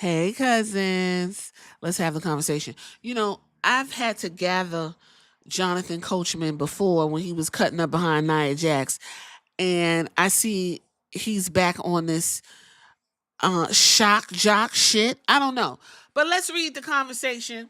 Hey, cousins. Let's have the conversation. I've had to gather Jonathan Coachman before when he was cutting up behind Nia Jax, and I see he's back on this shock jock shit. I don't know. But let's read the conversation.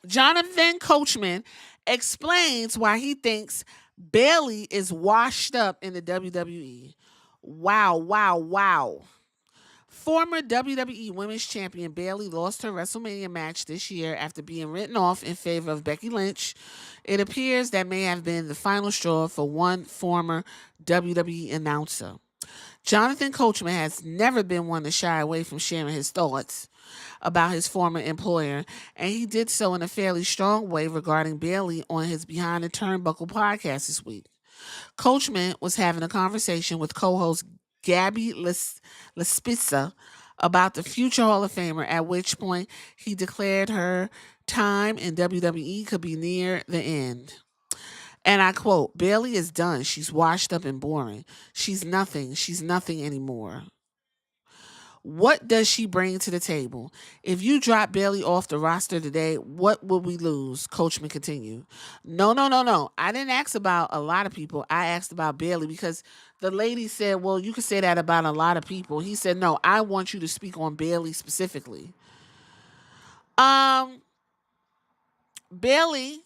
Jonathan Coachman explains why he thinks Bayley is washed up in the WWE. Wow, wow, wow. Former WWE Women's Champion Bayley lost her WrestleMania match this year after being written off in favor of Becky Lynch. It appears that may have been the final straw for one former WWE announcer. Jonathan Coachman has never been one to shy away from sharing his thoughts about his former employer, and he did so in a fairly strong way regarding Bayley on his Behind the Turnbuckle podcast this week. Coachman was having a conversation with co-host Gabby Laspisa about the future Hall of Famer, at which point he declared her time in WWE could be near the end. And I quote, Bayley is done. She's washed up and boring. She's nothing. She's nothing anymore. What does she bring to the table? If you drop Bayley off the roster today, what would we lose? Coachman continued. No, no, no, no. I didn't ask about a lot of people. I asked about Bayley because the lady said, well, you can say that about a lot of people. He said, no, I want you to speak on Bayley specifically. Um, Bayley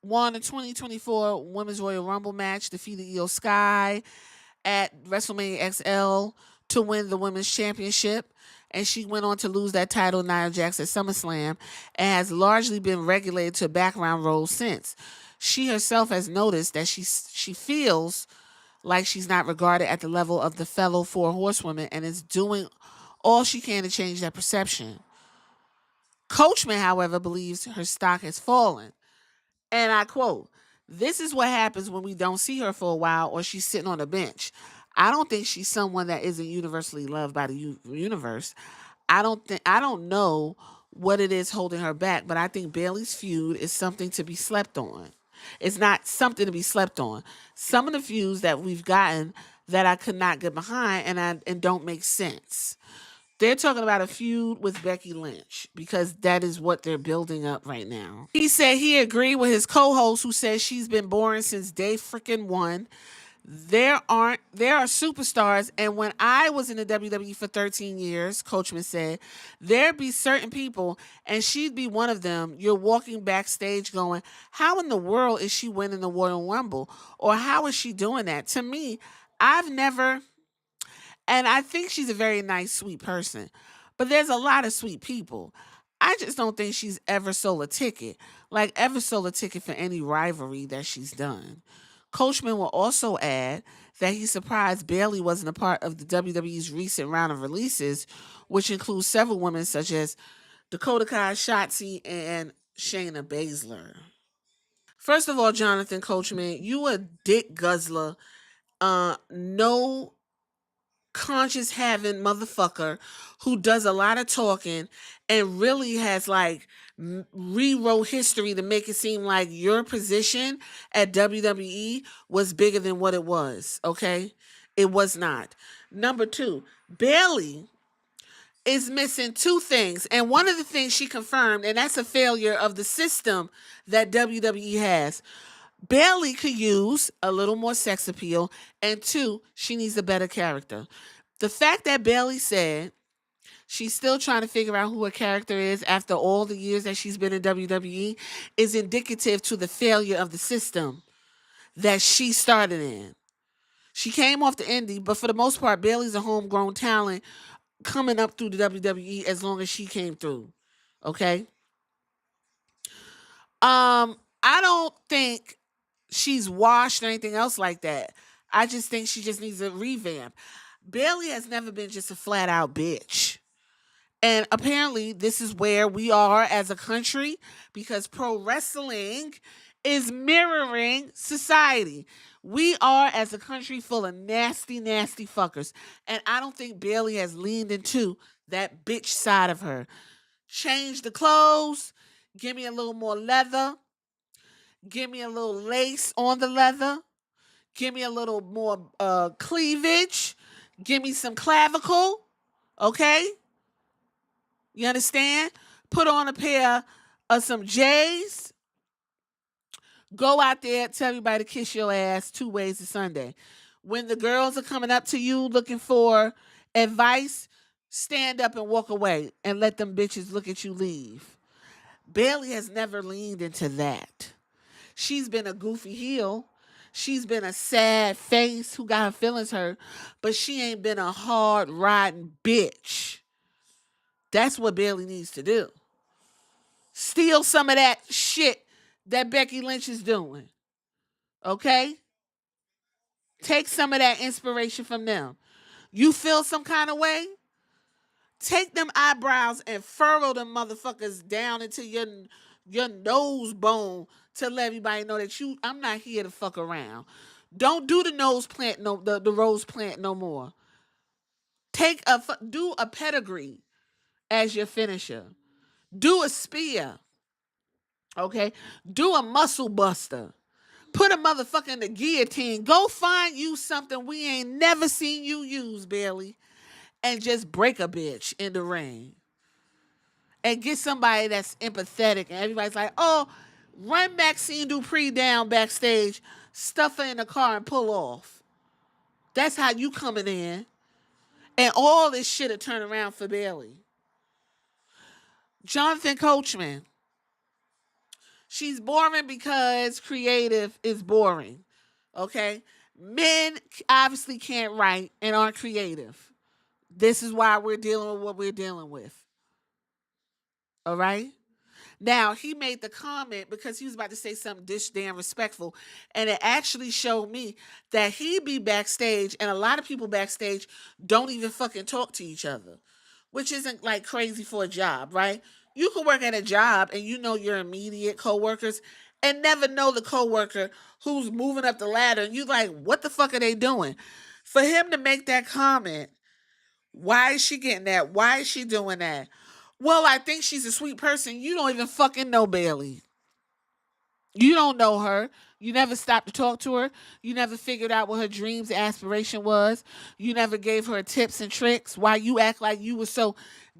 won the 2024 Women's Royal Rumble match, defeated Io Sky at WrestleMania XL to win the Women's Championship. And she went on to lose that title, Nia Jax, at SummerSlam, and has largely been regulated to a background role since. She herself has noticed that she feels like she's not regarded at the level of the fellow four horsewomen and is doing all she can to change that perception. Coachman, however, believes her stock has fallen. And I quote, this is what happens when we don't see her for a while or she's sitting on a bench. I don't think she's someone that isn't universally loved by the universe. I don't know what it is holding her back, but I think Bayley's feud is something to be slept on. It's not something to be slept on. Some of the feuds that we've gotten that I could not get behind and don't make sense. They're talking about a feud with Becky Lynch because that is what they're building up right now. He said he agreed with his co-host who says she's been boring since day freaking one. There are superstars, and when I was in the WWE for 13 years, Coachman said, there'd be certain people, and she'd be one of them. You're walking backstage going, how in the world is she winning the Royal Rumble? Or how is she doing that? To me, I've never, and I think she's a very nice, sweet person, but there's a lot of sweet people. I just don't think she's ever sold a ticket, like ever sold a ticket for any rivalry that she's done. Coachman will also add that he's surprised Bayley wasn't a part of the WWE's recent round of releases, which includes several women such as Dakota Kai, Shotzi, and Shayna Baszler. First of all, Jonathan Coachman, you a dick guzzler, no conscious having motherfucker who does a lot of talking and really has like rewrote history to make it seem like your position at WWE was bigger than what it was. Okay, it was not. Number two, Bayley is missing two things, and one of the things she confirmed, and that's a failure of the system that WWE has. Bayley could use a little more sex appeal, and two, she needs a better character. The fact that Bayley said she's still trying to figure out who her character is after all the years that she's been in WWE is indicative to the failure of the system that she started in. She came off the indie, but for the most part, Bayley's a homegrown talent coming up through the WWE as long as she came through. Okay? I don't think she's washed or anything else like that. I just think she just needs a revamp. Bayley has never been just a flat out bitch. And apparently, this is where we are as a country because pro wrestling is mirroring society. We are, as a country, full of nasty, nasty fuckers. And I don't think Bayley has leaned into that bitch side of her. Change the clothes, give me a little more leather, give me a little lace on the leather, give me a little more cleavage, give me some clavicle, okay? You understand? Put on a pair of some J's. Go out there, tell everybody to kiss your ass 2 ways to Sunday. When the girls are coming up to you looking for advice, stand up and walk away and let them bitches look at you leave. Bayley has never leaned into that. She's been a goofy heel. She's been a sad face who got her feelings hurt, but she ain't been a hard riding bitch. That's what Bayley needs to do. Steal some of that shit that Becky Lynch is doing. Okay? Take some of that inspiration from them. You feel some kind of way? Take them eyebrows and furrow them motherfuckers down into your nose bone to let everybody know that I'm not here to fuck around. Don't do the nose plant the rose plant no more. Do a pedigree as your finisher. Do a spear. Okay? Do a muscle buster. Put a motherfucker in the guillotine. Go find you something we ain't never seen you use, Bayley. And just break a bitch in the ring. And get somebody that's empathetic. And everybody's like, oh, run Maxine Dupree down backstage, stuff her in the car and pull off. That's how you coming in. And all this shit will turn around for Bayley. Jonathan Coachman. She's boring because creative is boring. Okay? Men obviously can't write and aren't creative. This is why we're dealing with what we're dealing with. All right? Now, he made the comment because he was about to say something damn respectful, and it actually showed me that he be backstage, and a lot of people backstage don't even fucking talk to each other, which isn't like crazy for a job, right? You can work at a job and you know your immediate coworkers and never know the coworker who's moving up the ladder, and you like, what the fuck are they doing? For him to make that comment, why is she getting that? Why is she doing that? Well, I think she's a sweet person. You don't even fucking know Bayley. You don't know her. You never stopped to talk to her. You never figured out what her dreams, aspiration was. You never gave her tips and tricks. Why you act like you were so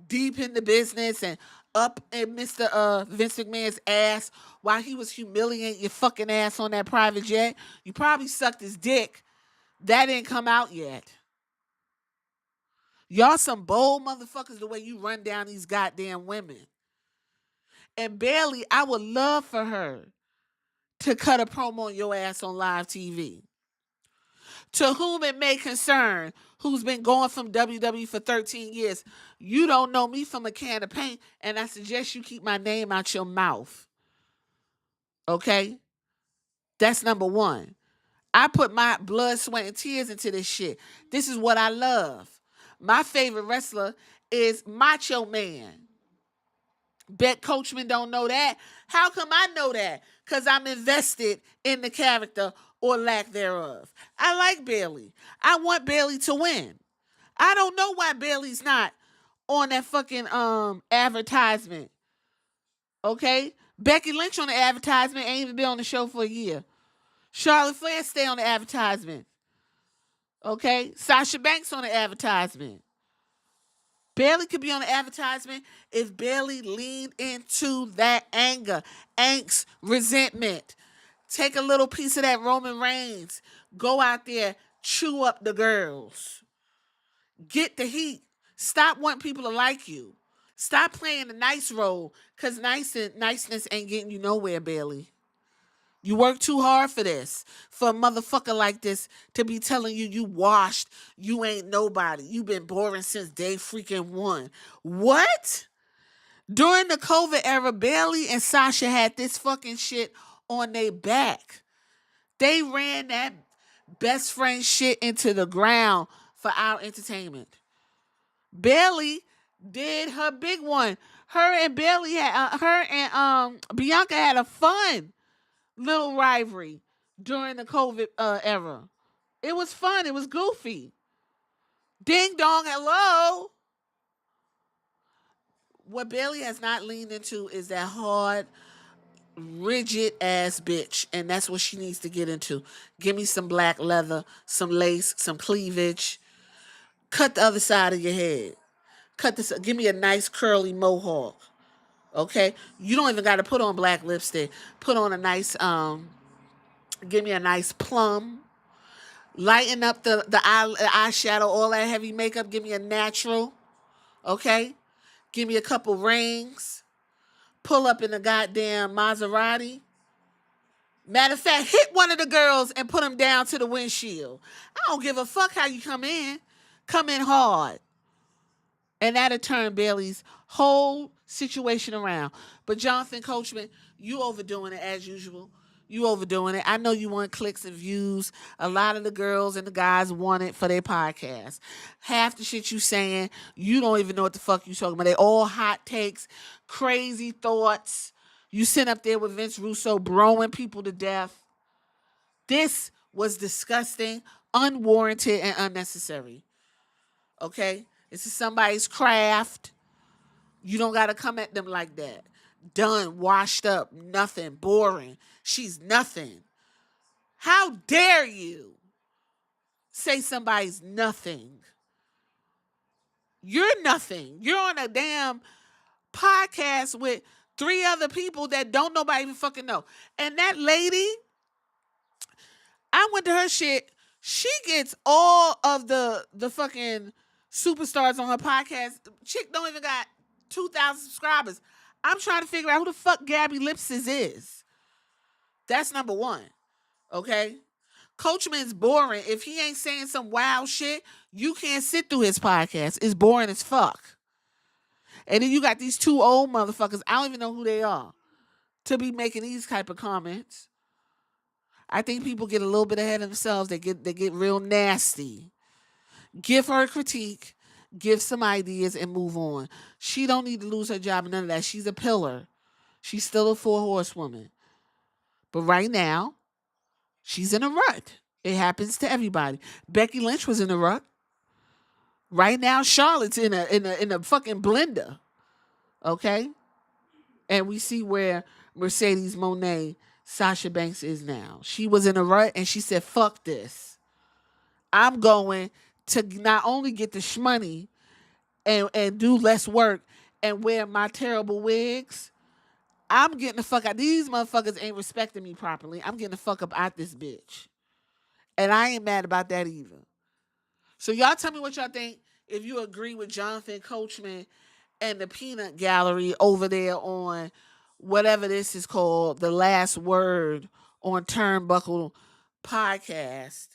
deep in the business and up in Mr. Vince McMahon's ass while he was humiliating your fucking ass on that private jet. You probably sucked his dick. That didn't come out yet. Y'all some bold motherfuckers the way you run down these goddamn women. And Bayley, I would love for her to cut a promo on your ass on live TV. To whom it may concern, who's been going from WWE for 13 years, you don't know me from a can of paint, and I suggest you keep my name out your mouth. Okay? That's number one. I put my blood, sweat, and tears into this shit. This is what I love. My favorite wrestler is Macho Man. Bet Coachman don't know that. How come I know that? Because I'm invested in the character or lack thereof. I like Bayley. I want Bayley to win. I don't know why Bayley's not on that fucking advertisement. Okay? Becky Lynch on the advertisement ain't even been on the show for a year. Charlotte Flair stay on the advertisement. Okay? Sasha Banks on the advertisement. Bayley could be on the advertisement if Bayley leaned into that anger, angst, resentment. Take a little piece of that Roman Reigns. Go out there, chew up the girls. Get the heat. Stop wanting people to like you. Stop playing the nice role, because niceness ain't getting you nowhere, Bayley. You work too hard for this. For a motherfucker like this to be telling you washed, you ain't nobody. You been boring since day freaking one. What? During the COVID era, Bayley and Sasha had this fucking shit on their back. They ran that best friend shit into the ground for our entertainment. Bayley did her big one. Her and Bianca had a fun little rivalry during the COVID era. It was fun. It was goofy. Ding dong, hello. What Bayley has not leaned into is that hard, rigid ass bitch. And that's what she needs to get into. Give me some black leather, some lace, some cleavage. Cut the other side of your head. Cut this. Give me a nice curly mohawk. Okay, you don't even got to put on black lipstick. Put on a nice Give me a nice plum. Lighten up the eyeshadow, all that heavy makeup. Give me a natural. Okay, give me a couple rings. Pull up in the goddamn Maserati. Matter of fact, hit one of the girls and put them down to the windshield. I don't give a fuck how you come in. Come in hard. And that'll turn Bayley's whole situation around. But Jonathan Coachman, you overdoing it as usual. You overdoing it. I know you want clicks and views. A lot of the girls and the guys want it for their podcast. Half the shit you saying, you don't even know what the fuck you talking about. They all hot takes, crazy thoughts. You sit up there with Vince Russo broing people to death. This was disgusting, unwarranted, and unnecessary. Okay? This is somebody's craft. You don't got to come at them like that. Done, washed up, nothing, boring. She's nothing. How dare you say somebody's nothing? You're nothing. You're on a damn podcast with 3 other people that don't nobody even fucking know. And that lady, I went to her shit. She gets all of the fucking superstars on her podcast. Chick don't even got 2,000 subscribers. I'm trying to figure out who the fuck Gabby Lipsis is. That's number one. Okay? Coachman's boring. If he ain't saying some wild shit, you can't sit through his podcast. It's boring as fuck. And then you got these 2 old motherfuckers, I don't even know who they are, to be making these type of comments. I think people get a little bit ahead of themselves. They get real nasty. Give her a critique, give some ideas, and move on. She don't need to lose her job and none of that. She's a pillar. She's still a 4-horsewoman. But right now, she's in a rut. It happens to everybody. Becky Lynch was in a rut. Right now, Charlotte's in a fucking blender. Okay? And we see where Mercedes Moné, Sasha Banks is now. She was in a rut and she said, fuck this. I'm going to not only get the shmoney and do less work and wear my terrible wigs, I'm getting the fuck out. These motherfuckers ain't respecting me properly. I'm getting the fuck up out this bitch. And I ain't mad about that either. So y'all tell me what y'all think if you agree with Jonathan Coachman and the peanut gallery over there on whatever this is called, The Last Word on Turnbuckle podcast.